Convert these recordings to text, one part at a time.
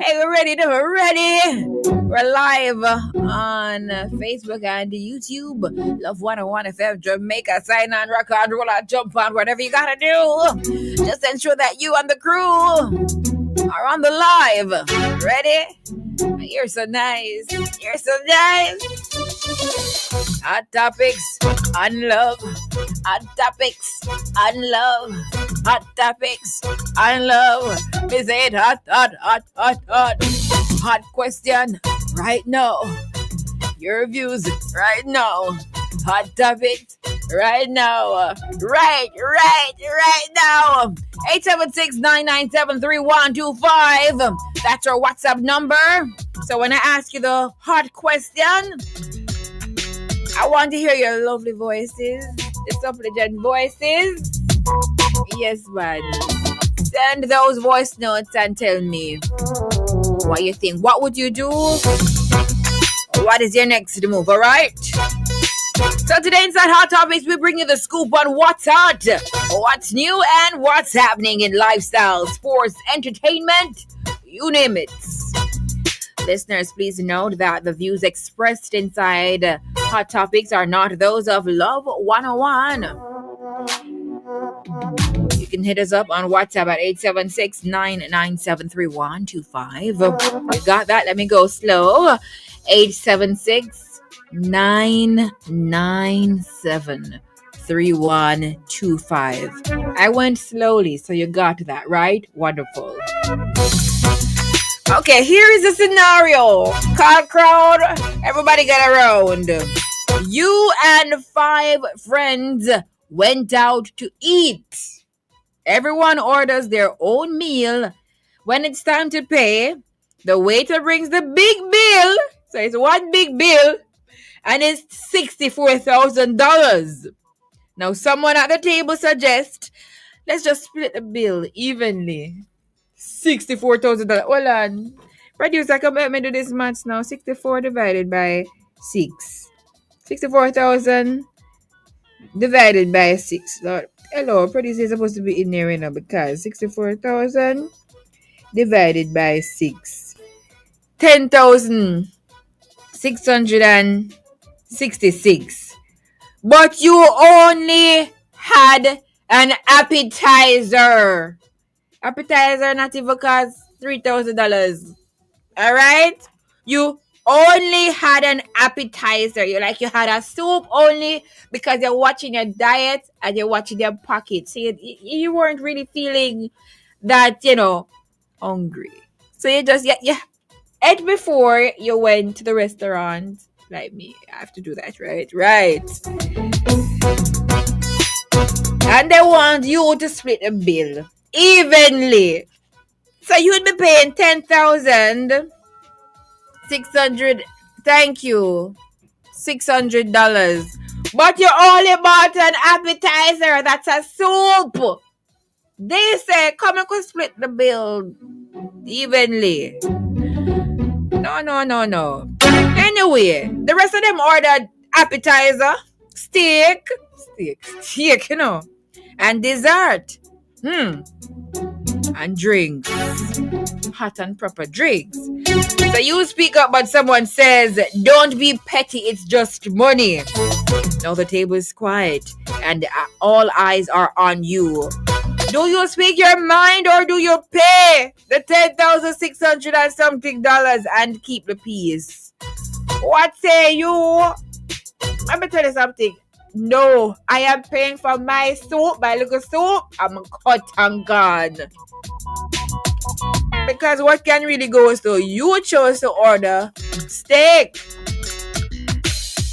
Hey, we're ready. We're ready. We're live on Facebook and YouTube. Love 101 FM Jamaica. Sign on, rock on, roll on, jump on, whatever you gotta do. Just ensure that you and the crew are on the live. Ready? You're so nice. You're so nice. Hot topics on love. Hot topics on love. Hot topics on love. We say it hot, hot, hot, hot, hot. Hot question right now. Your views right now. Hot topics right now. Right now. 876-997-3125. That's our WhatsApp number. So when I ask you the hot question, I want to hear your lovely voices, the supplicant voices. Yes, man. Send those voice notes and tell me what you think. What would you do? What is your next move, alright? So today inside Hot Topics, we bring you the scoop on what's hot, what's new, and what's happening in lifestyle, sports, entertainment, you name it. Listeners, please note that the views expressed inside Hot Topics are not those of Love 101. You can hit us up on WhatsApp at 876-997-3125. You got that? Let me go slow. 876-997-3125. I went slowly, so you got that, right? Wonderful. Okay, here is a scenario. Call crowd. Everybody get around. You and 5 friends went out to eat. Everyone orders their own meal. When it's time to pay, the waiter brings the big bill. So it's one big bill, and it's $64,000. Now someone at the table suggests, let's just split the bill evenly. $64,000. Hold on. Producer, come help me do this maths now. 64 divided by 6. 64,000 divided by 6. Lord, hello, producer is supposed to be in there now because 64,000 divided by 6. 10,666. But you only had an appetizer. Appetizer not even cost $3,000. Alright? You only had an appetizer. You had a soup only because you're watching your diet and you're watching your pocket. So you weren't really feeling that, hungry. So you just ate before you went to the restaurant. Like me, I have to do that, right? Right. And they want you to split the bill evenly. So you would be paying $10,600. Thank you. $600. But you only bought an appetizer. That's a soup. They say, come and split the bill evenly. No. Anyway, the rest of them ordered appetizer, steak, and dessert. And drinks. Hot and proper drinks. So you speak up, but someone says, don't be petty, it's just money. Now the table is quiet and all eyes are on you. Do you speak your mind or do you pay the $10,600 and something and keep the peace? What say you? Let me tell you something. No, I am paying for my soup, my little soup. I'm cut and gone. Because what can really go is you chose to order steak.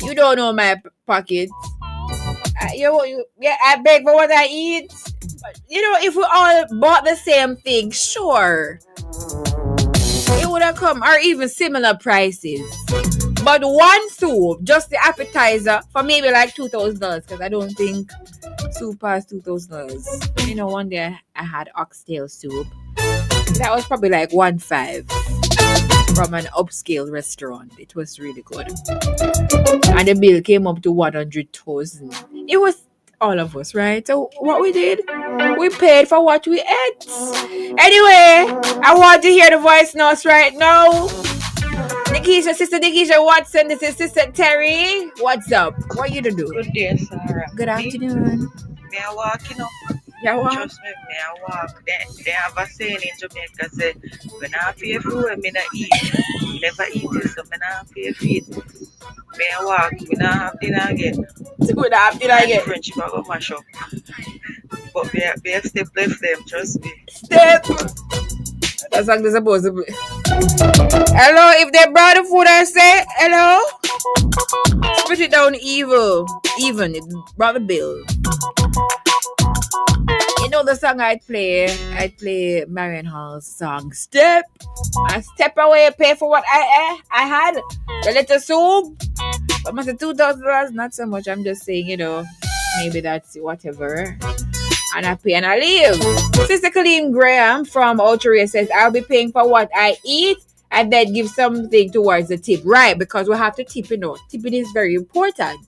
You don't know my pocket. I beg for what I eat. If we all bought the same thing, sure, it would have come, or even similar prices. But one soup, just the appetizer, for maybe like $2,000, because I don't think soup past $2,000. One day I had oxtail soup. That was probably like $1,500 from an upscale restaurant. It was really good. And the bill came up to $100,000. It was all of us, right? So what we did, We paid for what we ate. Anyway, I want to hear the voice notes right now. Nikisha, Sister Nikisha Watson, this is Sister Terry. What's up? What you to do? Good day, Sarah. Good afternoon. Me I walk, Yeah, what? Trust me, me I walk. They have a saying in Jamaica say, when I pay for it, me not eat. Me never eat it, so me not pay for it. Me I walk, we not have dinner again. Good afternoon And again. friendship I go mash up. But me I step left them, trust me. Step. That's like they're supposed to be. Hello, if they brought the food, I say hello. Spit it down even. It brought the bill. You know the song I'd play Marion Hall's song Step. I step away, pay for what I had. The little soup. But must $2,000, not so much. I'm just saying, maybe that's whatever. And I pay and I leave. Sister Colleen Graham from Ultra says, I'll be paying for what I eat and then give something towards the tip. Right, because we have to tip, Tipping is very important.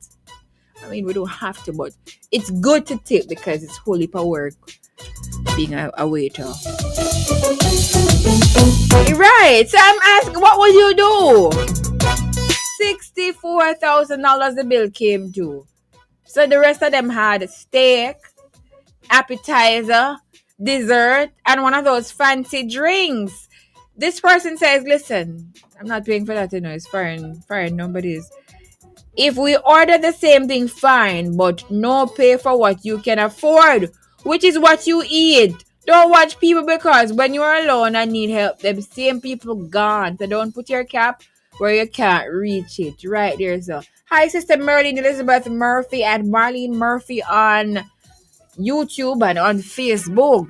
I mean, we don't have to, but it's good to tip because it's wholly for work being a waiter. Right, so I'm asking, what would you do? $64,000 the bill came to. So the rest of them had steak, appetizer, dessert, and one of those fancy drinks. This person says, listen, I'm not paying for that, it's foreign nobody's. If we order the same thing, fine, but no pay for what you can afford, which is what you eat. Don't watch people because when you're alone and need help, them same people gone. So don't put your cap where you can't reach it. Right there, so. Hi, Sister Merlene Elizabeth Murphy and Marlene Murphy on YouTube and on Facebook.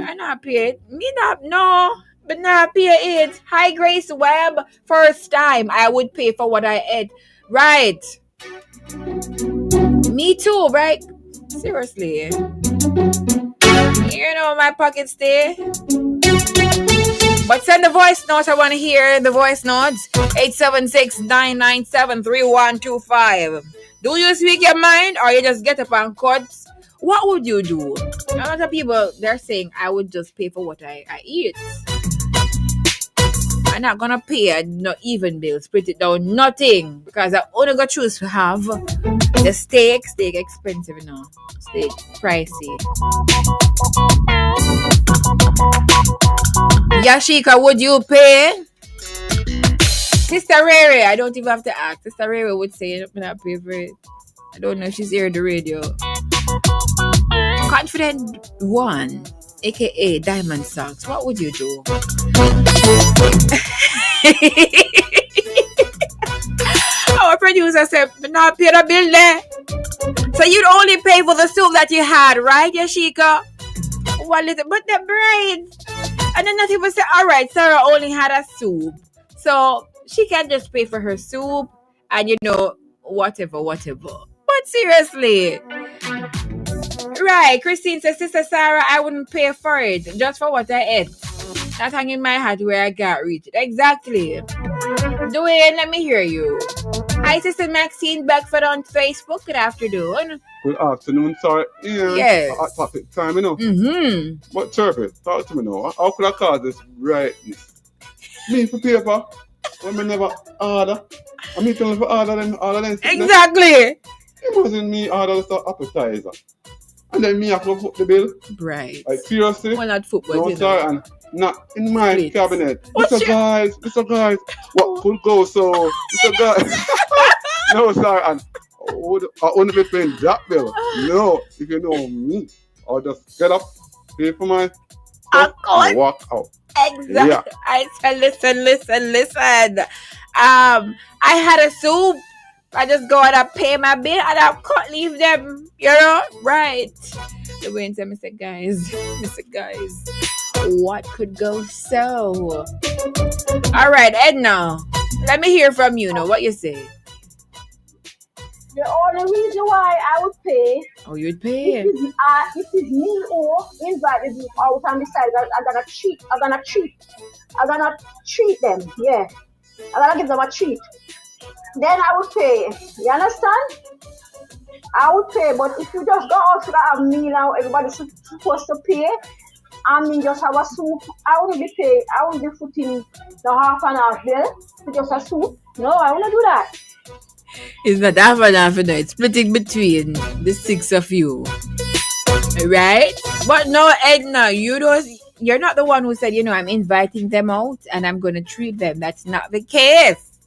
I not pay it. Me not, no. But not pay it. Hi, Grace Webb. First time I would pay for what I ate. Right. Me too, right? Seriously. My pockets there. But send the voice notes. I want to hear the voice notes. 876-997-3125. Do you speak your mind or you just get up and cut? What would you do? A lot of people, they're saying, I would just pay for what I eat. I'm not going to pay no even bill. Split it down. Nothing. Because I only got to choose to have the steak. Steak expensive, Steak pricey. Yashika, would you pay? Sister Rere, I don't even have to ask. Sister Rere would say, I'm not pay for it. I don't know if she's hearing the radio. Confident One, aka Diamond Socks, what would you do? Our producer said, not pay the bill there. So you'd only pay for the soup that you had, right, Yashika? What little, but the bread. And then not even say, all right, Sarah only had a soup. So she can just pay for her soup and, whatever. But seriously. Right, Christine says, Sister Sarah, I wouldn't pay for it. Just for what I ate. Not hanging my hat where I can't reach it. Exactly. Dwayne, let me hear you. Hi, Sister Maxine Beckford on Facebook. Good afternoon. Good afternoon, sorry. Yes. Hot topic time, Mm-hmm. But Chirpy, talk to me now. How could I cause this rightness? Me for paper, when I never order. I mean, for order them. Exactly. Imagine me order the appetizer. And then me have to put the bill. Right. Like, seriously? Well, not football. No, sorry, and not in my Split. cabinet. Mr. Guys, what could go so? Mr. Guys. No, sorry, and I wouldn't be paying that bill. No, if you know me, I'll just get up, pay for my stuff, and walk out. Exactly. Yeah. I said, listen. I had a soup. I just go and I pay my bill and I can't leave them, right. The way into Mr. Guys, what could go so? All right, Edna, let me hear from you now. What you say? The only reason why I would pay. Oh, you'd pay? If it's me who invited me out and decided I'm gonna treat them. Yeah, I'm gonna give them a treat. Then I would pay. You understand? I would pay, but if you just go out to have meal now, everybody supposed to pay. I mean, just have a soup. I wouldn't be pay. I wouldn't be footing the half and half bill to just a soup. No, I wouldn't do that. It's not half and half, no. It's splitting between the 6 of you. Right? But no, Edna, you're not the one who said, I'm inviting them out and I'm going to treat them. That's not the case.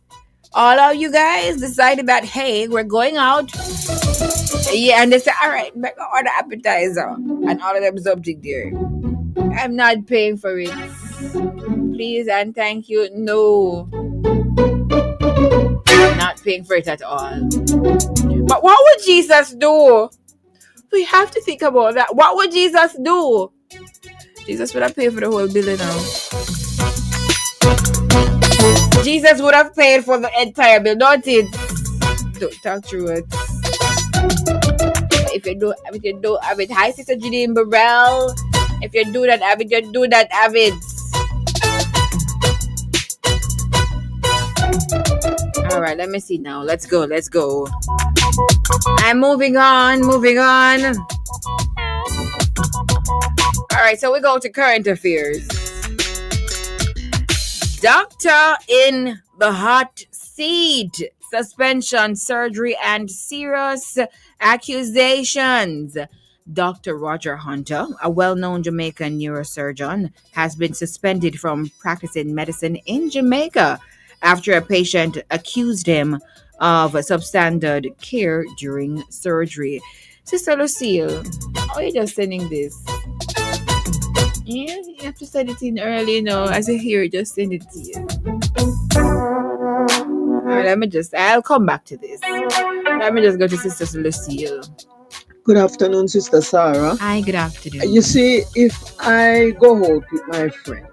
All of you guys decided that, hey, we're going out. Yeah, and they said, all right, make an order appetizer. And all of them subject there. I'm not paying for it. Please and thank you. No. I'm not paying for it at all. But what would Jesus do? We have to think about that. What would Jesus do? Jesus would have paid for the whole bill now. Jesus would have paid for the entire bill, don't it? Don't talk through it. If you do have it, hi Sister Janine Burrell. If you do that, have it, you do that, have it. Alright, let me see now. Let's go. I'm moving on. Alright, so we go to current affairs. Doctor in the hot seat. Suspension, surgery, and serious accusations. Dr. Roger Hunter, a well-known Jamaican neurosurgeon, has been suspended from practicing medicine in Jamaica after a patient accused him of substandard care during surgery. Sister Lucille, how are you just sending this? Yeah, you have to send it in early, as I hear it, just send it to you. Alright, I'll come back to this. Let me just go to Sister Lucille. Good afternoon, Sister Sarah. Hi, good afternoon. You see, if I go out with my friends,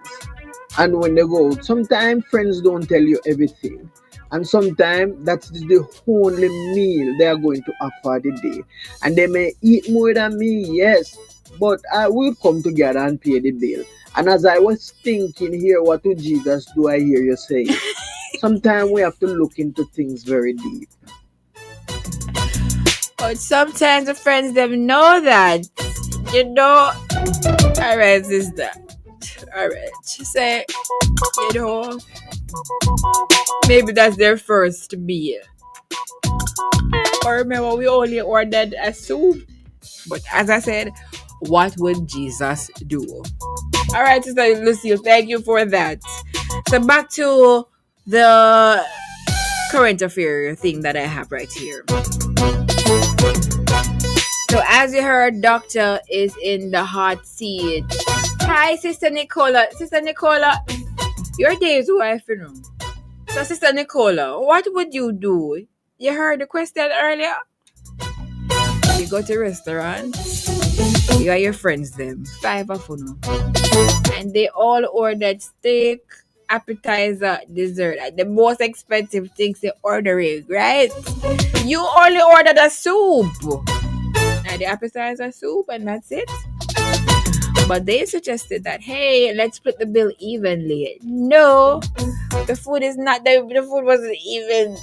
and when they go out, sometimes friends don't tell you everything. And sometimes that's the only meal they are going to have for the day. And they may eat more than me, yes, but I will come together and pay the bill. And as I was thinking here, what would Jesus do? I hear you saying. Sometimes we have to look into things very deep. But sometimes the friends them know that. Alright, sister. Alright. She said, maybe that's their first meal. Or remember, we only ordered a soup. But as I said, what would Jesus do? Alright, Sister Lucille, thank you for that. So back to the current affair thing that I have right here. So as you heard, Doctor is in the hot seat. Hi, Sister Nicola. Sister Nicola, your Dave's wife, So, Sister Nicola, what would you do? You heard the question earlier? You go to a restaurant, you and your friends them, 5 of you, and they all ordered steak, appetizer, dessert, the most expensive things they're ordering, right? You only ordered a soup. Now the appetizer soup and that's it. But they suggested that, hey, let's split the bill evenly. No, the food is not, the food wasn't even,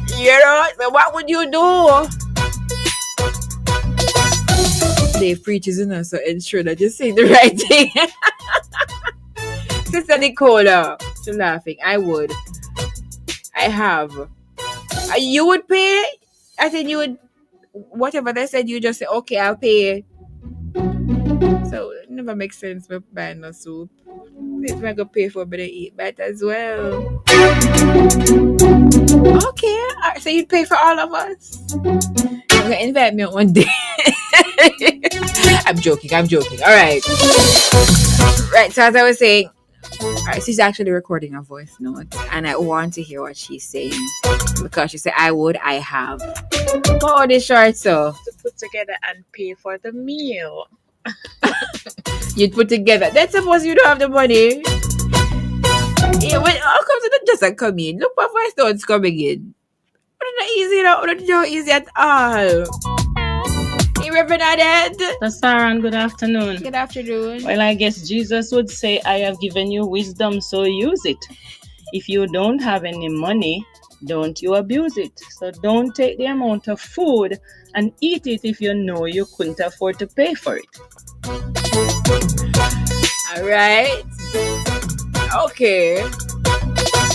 so what would you do? Dave preaches in us, so ensure that you say the right thing. Sister Nicola, she's laughing. I would. I have. You would pay? I think you would, whatever they said, you just say, okay, I'll pay. So it never makes sense for buying no soup. It's going to pay for, but they eat that as well. Okay, so you'd pay for all of us? You're going to invite me on one day. I'm joking. All right. Right, so as I was saying, she's actually recording a voice note, and I want to hear what she's saying because she said, I have. What is short so? To put together and pay for the meal. You'd put together. That's suppose you don't have the money. Yeah, when all comes to the just come in. Look what voice notes coming in. It's not easy at all. Hey, Reverend Aded. Sara-Ann, good afternoon. Good afternoon. Well, I guess Jesus would say, I have given you wisdom, so use it. If you don't have any money, don't you abuse it. So don't take the amount of food and eat it if you know you couldn't afford to pay for it. All right. Okay.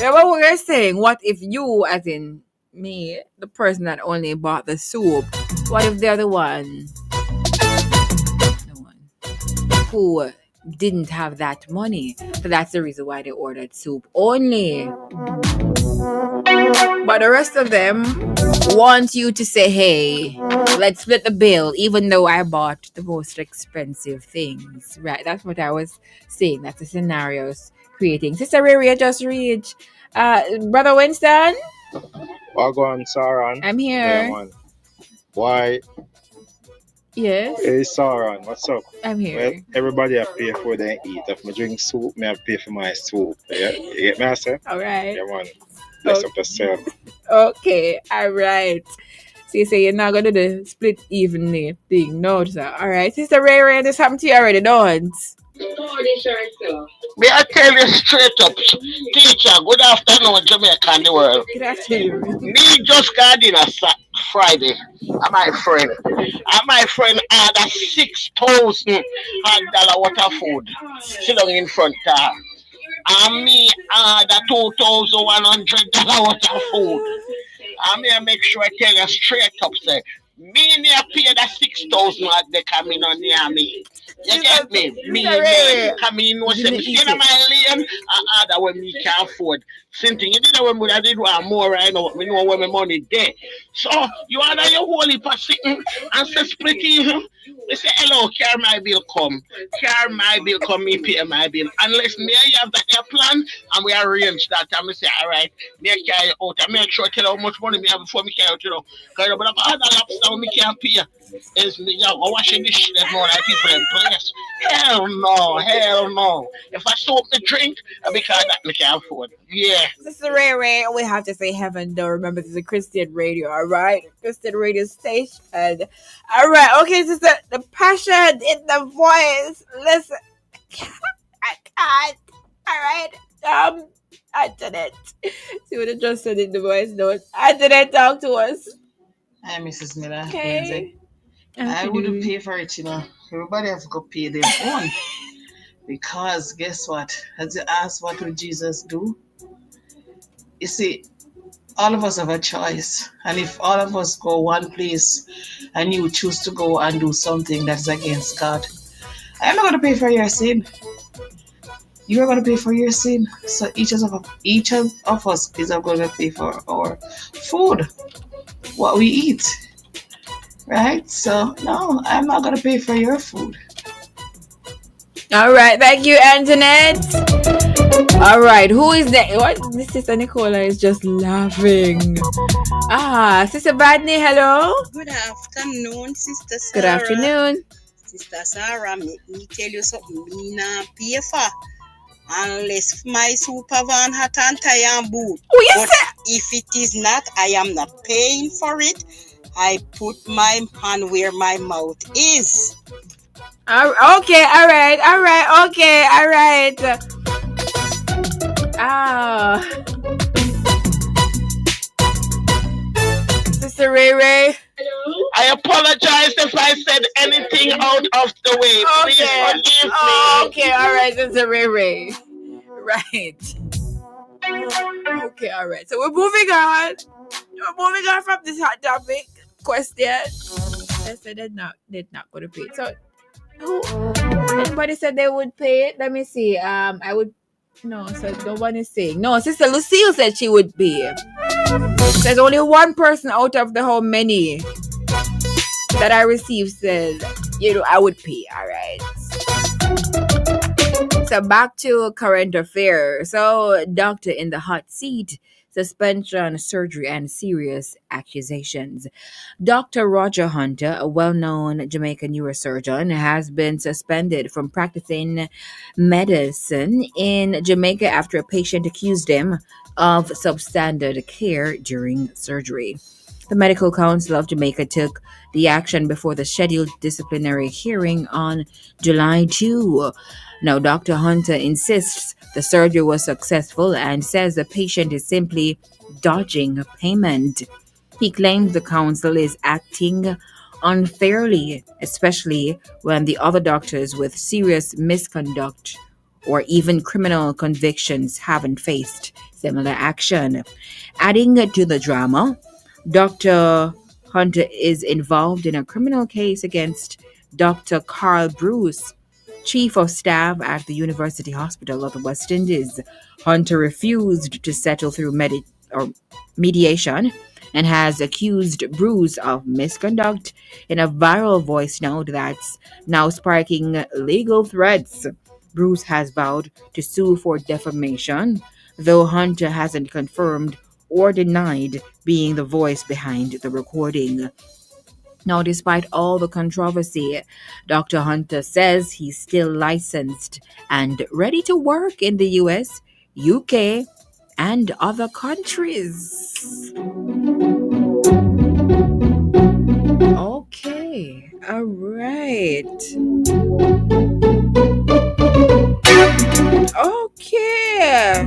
Yeah, what we were saying, what if you, as in me, the person that only bought the soup, what if they're the one who didn't have that money? So that's the reason why they ordered soup only. But the rest of them want you to say, hey, let's split the bill, even though I bought the most expensive things. Right? That's what I was saying. That's the scenarios creating. Sister Riri just reached. Brother Winston, Wagwan, Sara-Ann. I'm Yeah, here. man. Why? Yes, Hey, Sara-Ann, what's up? I'm Well, here. everybody have pay for their eat. If I drink soup, me have pay for my soup. Yeah, you get me, I say? All right. Yeah, man. Bless up yourself. Okay. All right. So you say you're not gonna do the split evenly thing, no, sir. All right, Sister Riri, this happened to you already, don't? May I tell you straight up, teacher, good afternoon, Jamaica and the world. Good afternoon. Me just got in a Friday. And my friend had a $6,000 worth of food sitting in front of her. And me had a $2,100 worth of food. And me I make sure I tell you straight up, say, me near pay that 6,000 at the coming on near me. You get me? Me come in, no say, me stay in my lane, and other when me can afford. Same thing, you did that when I did want more right now, me know where my money there. So, you are your whole heap of sitting and say split even. They say, hello, carry my bill come. Carry my bill come, me pay my bill. Unless me I have that your plan, and we arrange that, and me say, all right, me carry out, and make sure I tell you how much money me have before me carry out, you know. Because but I'm other lobster me can't pay. Is me, yo, washing this shit, there's more like people in place. Hell no, hell no. If I soak the drink, because that me can't afford. Yeah. Sister Riri, we have to say heaven though. Remember, this is a Christian radio, all right? Christian radio station. All right, okay, sister, the passion in the voice. Listen, I can't. All right, Antoinette. See what I just said in the voice note. Antoinette, talk to us. Hi, Mrs. Miller. Okay. I wouldn't pay for it, you know. Everybody has to pay their own. Because guess what? As you ask, what will Jesus do? You see, all of us have a choice. And if all of us go one place and you choose to go and do something that's against God, I'm not going to pay for your sin. You are going to pay for your sin. So each of us is going to pay for our food, what we eat. Right? So, no, I'm not going to pay for your food. All right. Thank you, Antoinette. All right. Who is that? What? This Sister Nicola is just laughing. Sister Badney, hello. Good afternoon, Sister Sarah. Good afternoon. Sister Sarah, me tell you something. Me not pay for unless my super van hat and tie and boot. But if it is not, I am not paying for it. I put my hand where my mouth is. Okay, all right, okay, all right. Sister Ray. Hello? I apologize if I said anything out of the way. Please forgive me. Okay, all right, Sister Ray. Right. Okay, all right. So we're moving on. We're moving on from this hot topic question. They said they're not going to pay it. So anybody said they would pay it? Let me see. I would. No, so no one is saying. No, Sister Lucille said she would pay. There's only one person out of the how many that I received said, I would pay. All right. So back to current affairs. So doctor in the hot seat, suspension, surgery, and serious accusations. Dr. Roger Hunter, a well-known Jamaican neurosurgeon, has been suspended from practicing medicine in Jamaica after a patient accused him of substandard care during surgery. The Medical Council of Jamaica took the action before the scheduled disciplinary hearing on July 2. Now, Dr. Hunter insists the surgery was successful and says the patient is simply dodging payment. He claims the council is acting unfairly, especially when the other doctors with serious misconduct or even criminal convictions haven't faced similar action. Adding to the drama, Dr. Hunter is involved in a criminal case against Dr. Carl Bruce, Chief of Staff at the University Hospital of the West Indies. Hunter refused to settle through or mediation and has accused Bruce of misconduct in a viral voice note that's now sparking legal threats. Bruce has vowed to sue for defamation, though Hunter hasn't confirmed or denied being the voice behind the recording. Now, despite all the controversy, Dr. Hunter says he's still licensed and ready to work in the US, UK, and other countries. Okay, all right. Okay.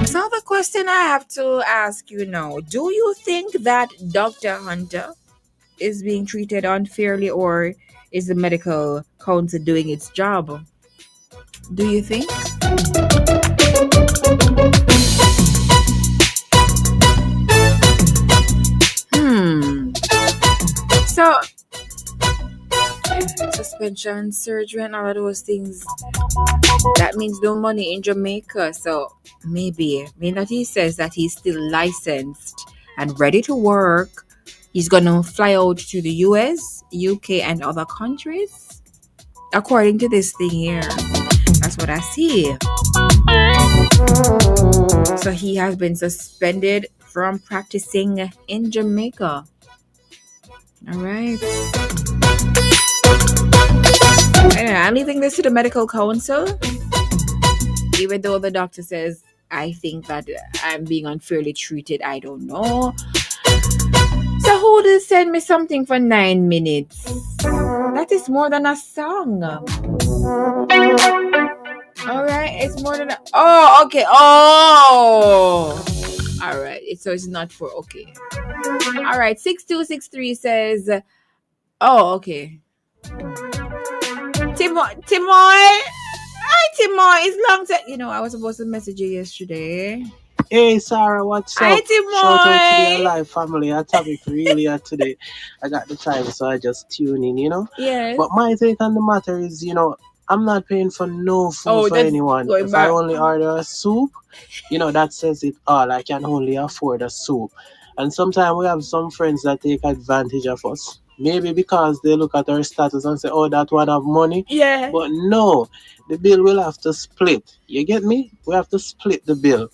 So the question I have to ask you now, do you think that Dr. Hunter is being treated unfairly, or is the medical council doing its job? Do you think? So suspension, surgery, and all of those things, that means no money in Jamaica. So maybe, that he says that he's still licensed and ready to work. He's gonna fly out to the US, UK, and other countries. According to this thing here, that's what I see. So he has been suspended from practicing in Jamaica. All right. Anyway, I'm leaving this to the medical council. Even though the doctor says, I think that I'm being unfairly treated, I don't know. So who will send me something for 9 minutes? That is more than a song. Alright, it's more than a... Oh, okay. Oh! Alright, so it's not for... Okay. Alright, 6263 says... Oh, okay. Timoy! Hi, Timoy. It's long time. I was supposed to message you yesterday. Hey Sarah, what's up? Hi, Timoy. Shout out to the Alive family. I topic really hard today. I got the time, so I just tune in. Yes. But my take on the matter is, I'm not paying for no food for anyone. If I only order a soup, that says it all. I can only afford a soup. And sometimes we have some friends that take advantage of us. Maybe because they look at our status and say, oh, that one have money. Yeah. But no, the bill will have to split. You get me? We have to split the bill.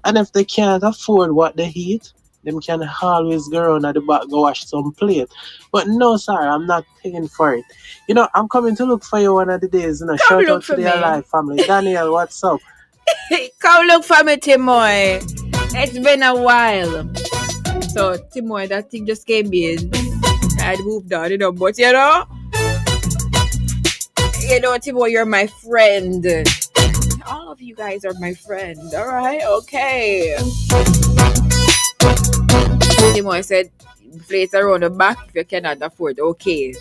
And if they can't afford what they eat, them can always go around at the back, go wash some plate. But no, sorry, I'm not paying for it. I'm coming to look for you one of the days. Shout out to the Alive family. Daniel, what's up? Come look for me, Timoy. It's been a while. So, Timoy, that thing just came in. I'd moved on, but Timoy, you're my friend. All of you guys are my friend. All right, okay. Timoy said, place around the back if you cannot afford. Okay.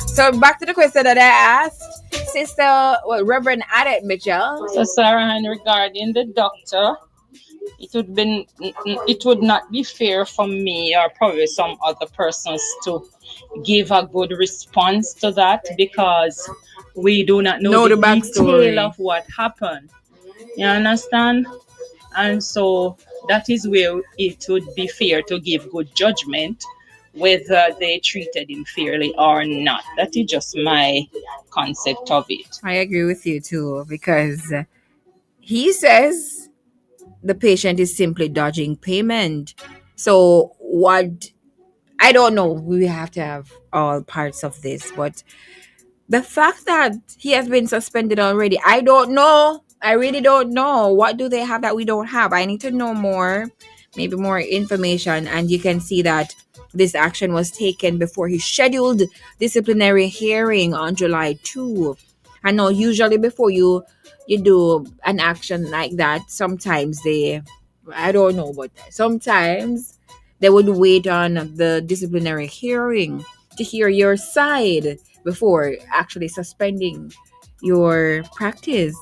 So back to the question that I asked, Sister Reverend Adet Mitchell. So Sara-Ann, regarding the doctor, it would not be fair for me or probably some other persons to give a good response to that because we do not know the detail of what happened. You understand? And so that is where it would be fair to give good judgment whether they treated him fairly or not. That is just my concept of it. I agree with you too, because he says the patient is simply dodging payment. So what, I don't know, we have to have all parts of this, but the fact that he has been suspended already, I don't know. I really don't know. What do they have that we don't have? I need to know more maybe more information, and you can see that this action was taken before his scheduled disciplinary hearing on July 2. I know usually before you do an action like that, sometimes I don't know, but sometimes they would wait on the disciplinary hearing to hear your side before actually suspending your practice.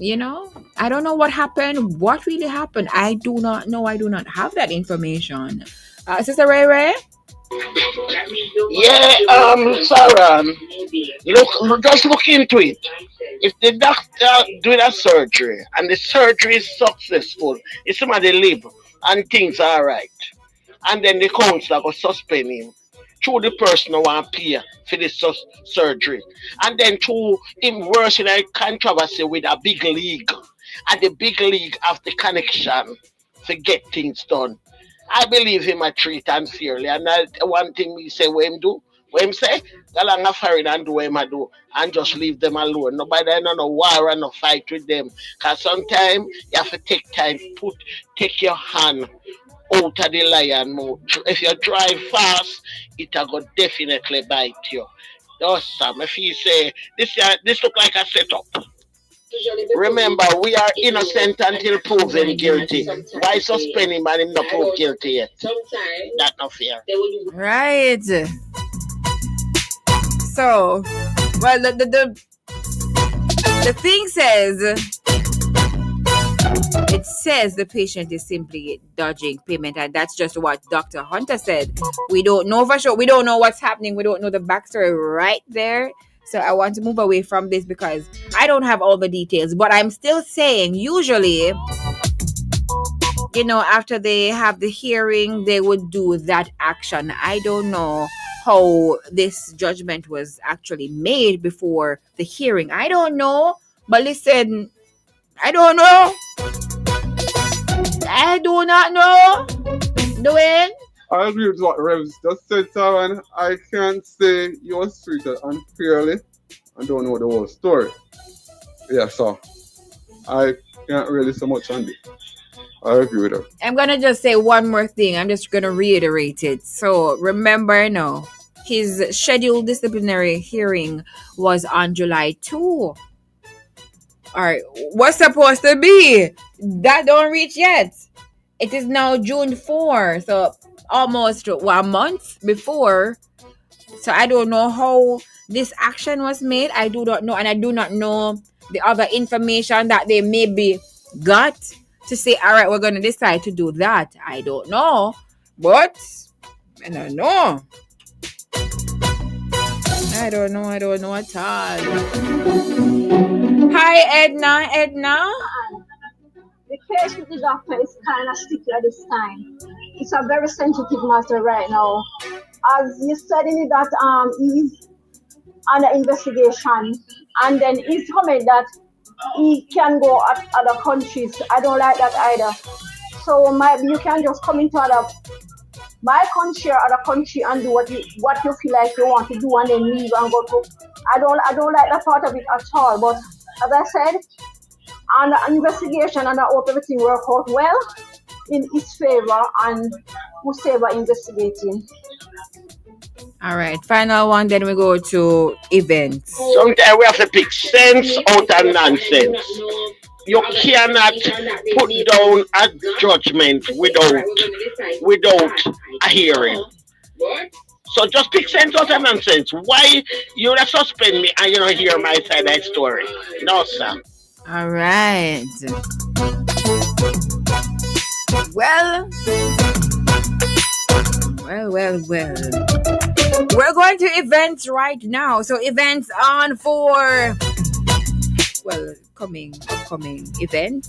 I don't know what happened, what really happened. I do not know. I do not have that information. Sister Ray Ray? Yeah, Sarah, just look into it. If the doctor do that surgery and the surgery is successful, if somebody live and things are right, and then the counselor go suspend him, through the person who want pay for the surgery, and then through him worse in a controversy with a big league, and the big league have the connection to get things done. I believe him a treat unfairly, and one thing we say what him do, what him say, go along a foreign and do what him a do, and just leave them alone. Nobody no war and no fight with them, cause sometimes you have to take time, take your hand out of the lion mode. If you drive fast, it will definitely bite you. Thus, Sam, if you say this look like a setup. Remember, we are innocent until proven guilty. Why suspend him and him not prove guilty yet? That's not fair. Right. So, well, the thing says, it says the patient is simply dodging payment, and that's just what Dr. Hunter said. We don't know for sure. We don't know what's happening. We don't know the backstory right there. So I want to move away from this because I don't have all the details. But I'm still saying, usually, after they have the hearing, they would do that action. I don't know how this judgment was actually made before the hearing. I don't know. But listen, I don't know. I do not know. Dwayne? I agree with what Revs just said, Sara-Ann. I can't say you was treated unfairly. I don't know the whole story. Yeah, so I can't really say much on it. I agree with her. I'm going to just say one more thing. I'm just going to reiterate it. So remember now, his scheduled disciplinary hearing was on July 2. All right, what's supposed to be? That don't reach yet. It is now June 4, so almost 1 month before. So I don't know how this action was made. I do not know, and I do not know the other information that they maybe got to say, all right, we're going to decide to do that. I don't know, but I don't know. I don't know at all. Hi, Edna. The case with the doctor is kind of sticky at this time. It's a very sensitive matter right now. As you said in it that he's under investigation, and then he's comment that he can go at other countries. I don't like that either. So maybe you can just come into my country or other country and do what you feel like you want to do, and then leave and go to. I don't like that part of it at all. But as I said, and the investigation, and I hope everything work out well in his favor and whosoever investigating. All right, final one, then we go to events. Sometimes we have to pick sense out of nonsense. You cannot put down a judgment without a hearing. So just pick sense out of nonsense. Why you suspend me and you don't hear my side of the story? No, sir. All right. Well. We're going to events right now. So events on for, upcoming events.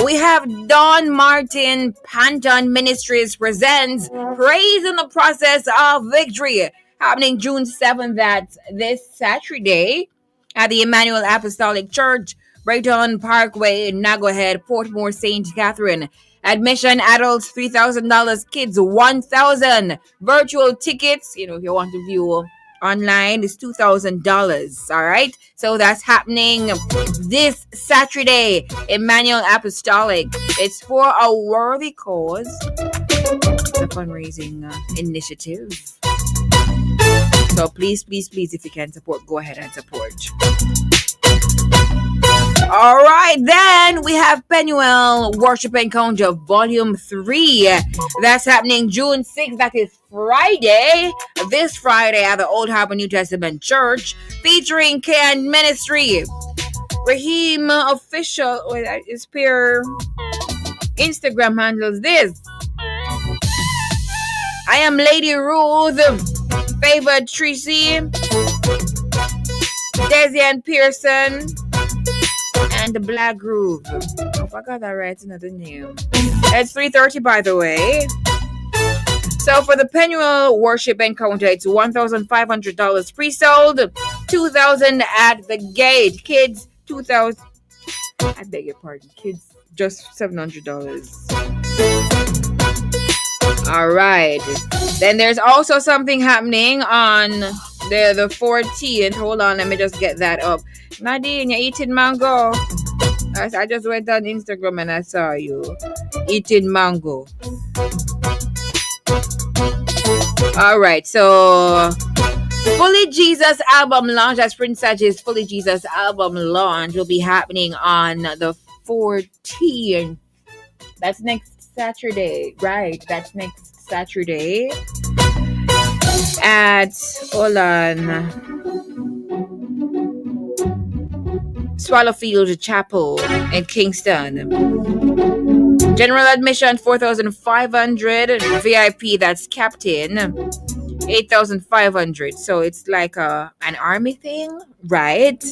We have Don Martin Panton Ministries presents Praise in the Process of Victory, happening June 7th, that's this Saturday, at the Emmanuel Apostolic Church, Brighton Parkway, Nagohead, Portmore, St. Catherine. Admission, adults $3,000, kids $1,000. Virtual tickets, if you want to view Online is $2,000. All right. So that's happening this Saturday, Emmanuel Apostolic. It's for a worthy cause. It's a fundraising initiative. So please, if you can support, go ahead and support. All right, then we have Penuel Worship Encounter Volume 3. That's happening June 6th. That is Friday. This Friday at the Old Harbor New Testament Church, featuring Can Ministry. Raheem Official, his peer Instagram handles this. I am Lady Ruth, Favored Tracy, Desi and Pearson, and the Black Groove. Oh, I got that right, another name. It's 3:30, by the way. So for the Penuel Worship Encounter, it's $1,500 pre-sold, $2,000 at the gate. Kids, $2,000. I beg your pardon. Kids, just $700. All right. Then there's also something happening on the 14th. Hold on, let me just get that up. Nadine, you're eating mango. I just went on Instagram and I saw you eating mango. All right, so Fully Jesus album launch, as Prince Saji's Fully Jesus album launch will be happening on the 14th. That's next Saturday, right? That's next Saturday at, hold on, Swallowfield Chapel in Kingston. General admission $4,500. VIP, that's captain, $8,500. So it's like an army thing, right?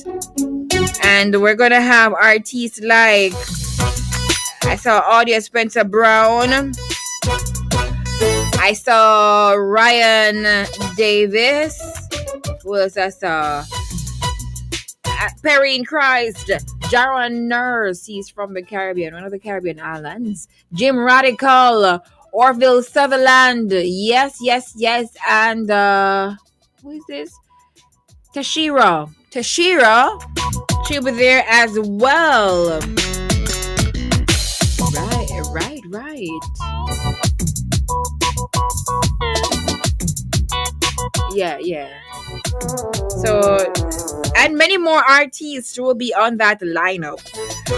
And we're gonna have artists like, I saw Audia Spencer Brown. I saw Ryan Davis. Who else I saw? Perry in Christ. Jaron Nurse. He's from the Caribbean, one of the Caribbean islands. Jim Radical. Orville Sutherland. Yes. And who is this? Tashira. She'll be there as well. Right. Yeah. So, and many more artists will be on that lineup.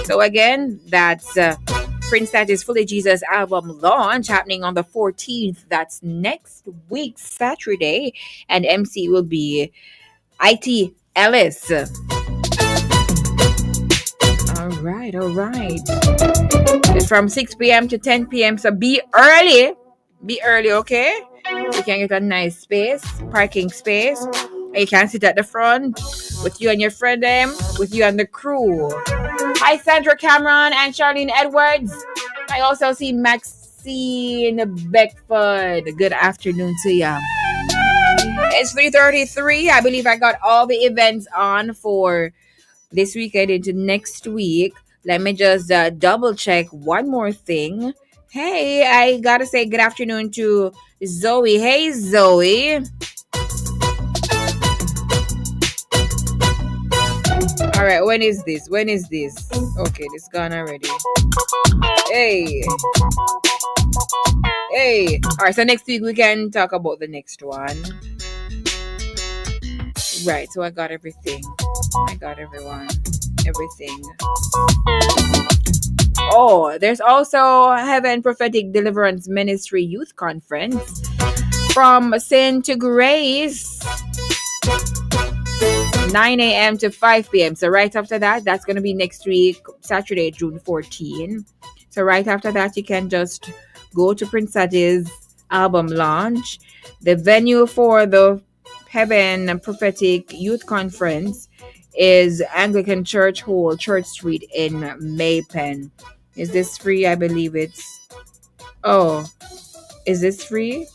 So again, that's Prince Saji's Fully Jesus album launch happening on the 14th. That's next week, Saturday. And MC will be IT Ellis. All right. It's from 6 p.m. to 10 p.m. So be early, okay? You can get a nice space, parking space. And you can sit at the front with you and your friend, with you and the crew. Hi, Sandra Cameron and Charlene Edwards. I also see Maxine Beckford. Good afternoon to ya. It's 3:33. I believe I got all the events on for this weekend into next week. Let me just double check one more thing. Hey, I gotta say good afternoon to Zoe. Hey, Zoe. All right, when is this? Okay, this gone already. Hey. All right, so next week we can talk about the next one. Right, so I got everything. Everything. Oh, there's also Heaven Prophetic Deliverance Ministry Youth Conference from Sin to Grace, 9 a.m. to 5 p.m. So right after that, that's going to be next week, Saturday, June 14. So right after that, you can just go to Prince Saji's album launch. The venue for the Heaven Prophetic Youth Conference is Anglican Church Hall, Church Street in Maypen. Is this free? I believe it's... Oh, is this free?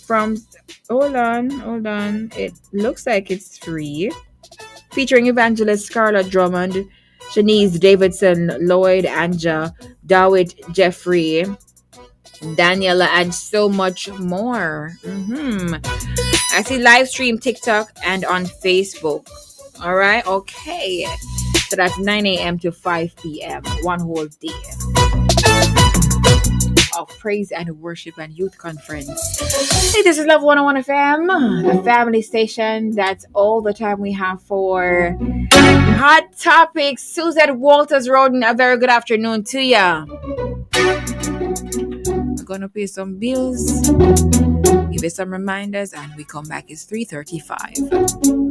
Hold on. It looks like it's free. Featuring evangelist Scarlett Drummond, Shanice Davidson, Lloyd Anja, Dawit Jeffrey, Daniela, and so much more. I see live stream TikTok and on Facebook. All right. Okay. So that's 9 a.m. to 5 p.m. One whole day of praise and worship and youth conference. Hey, this is Love 101 FM, the family station. That's all the time we have for Hot Topics. Suzette Walters Roden, a very good afternoon to ya. We're gonna pay some bills, give you some reminders, and we come back. It's 3:35.